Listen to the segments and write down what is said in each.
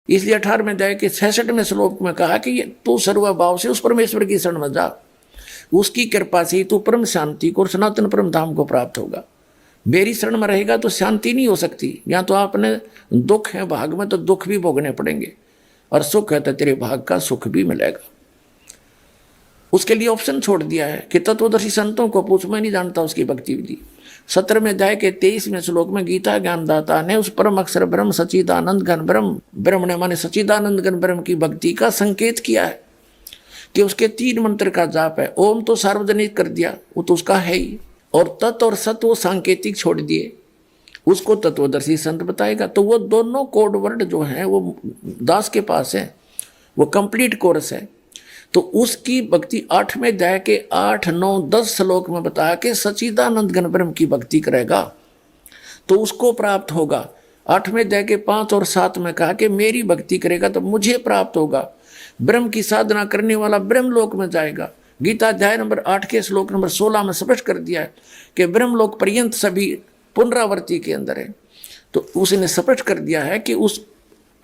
इसलिए 18वें अध्याय के 66वें श्लोक में कहा कि तू सर्वभाव से उस परमेश्वर की शरण में जा, उसकी कृपा से तू परम शांति को और सनातन परम धाम को प्राप्त होगा। मेरी शरण में रहेगा तो शांति नहीं हो सकती। या तो आपने दुख है भाग में तो दुख भी भोगने पड़ेंगे, और सुख है तो तेरे भाग का सुख भी मिलेगा। उसके लिए ऑप्शन छोड़ दिया है कि तत्वदर्शी संतों को पूछ, मैं नहीं जानता उसकी भक्ति विधि। 17वें अध्याय के 23वें श्लोक में गीता ज्ञानदाता ने उस परम अक्षर ब्रह्म सच्चिदानंद घन ब्रह्म, ब्रह्म ने माने सच्चिदानंद घन ब्रह्म की भक्ति का संकेत किया है कि उसके 3 मंत्र का जाप है। ओम तो सार्वजनिक कर दिया, वो तो उसका है ही, और तत् और सत वो सांकेतिक छोड़ दिए, उसको तत्वदर्शी संत बताएगा। तो वो दोनों कोड वर्ड जो हैं वो दास के पास है, वो कंप्लीट कोर्स है। तो उसकी भक्ति 8वें अध्याय के 8, 9, 10 श्लोक में बताया कि सच्चिदानंद घन ब्रह्म की भक्ति करेगा तो उसको प्राप्त होगा। 8वें अध्याय के 5 और 7 में कहा कि मेरी भक्ति करेगा तो मुझे प्राप्त होगा। ब्रह्म की साधना करने वाला ब्रह्मलोक में जाएगा। गीता अध्याय नंबर 8 के श्लोक नंबर 16 में स्पष्ट कर दिया है कि ब्रह्मलोक पर्यंत सभी पुनरावृत्ति के अंदर है। तो उसने स्पष्ट कर दिया है कि उस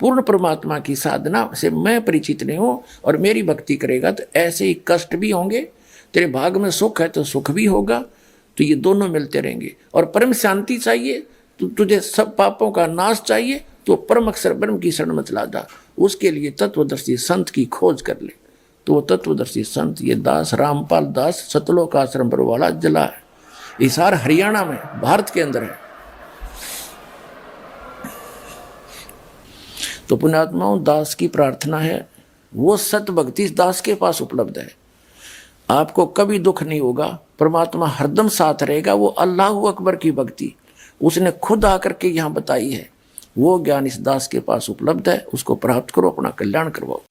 पूर्ण परमात्मा की साधना से मैं परिचित नहीं हूँ, और मेरी भक्ति करेगा तो ऐसे ही कष्ट भी होंगे, तेरे भाग में सुख है तो सुख भी होगा, तो ये दोनों मिलते रहेंगे। और परम शांति चाहिए तो तुझे सब पापों का नाश चाहिए तो परम अक्षर ब्रह्म की शरण में चला जा। उसके लिए तत्वदर्शी संत की खोज कर ले। तो वो तत्वदर्शी संत ये दास रामपाल दास सतलोक आश्रम पर वाला जिला है, हिसार हरियाणा में, भारत के अंदर है। तो पुण्यात्माओं, दास की प्रार्थना है वो सत भक्ति इस दास के पास उपलब्ध है। आपको कभी दुख नहीं होगा, परमात्मा हरदम साथ रहेगा। वो अल्लाह अकबर की भक्ति उसने खुद आकर के यहाँ बताई है, वो ज्ञान इस दास के पास उपलब्ध है। उसको प्राप्त करो, अपना कल्याण करवाओ।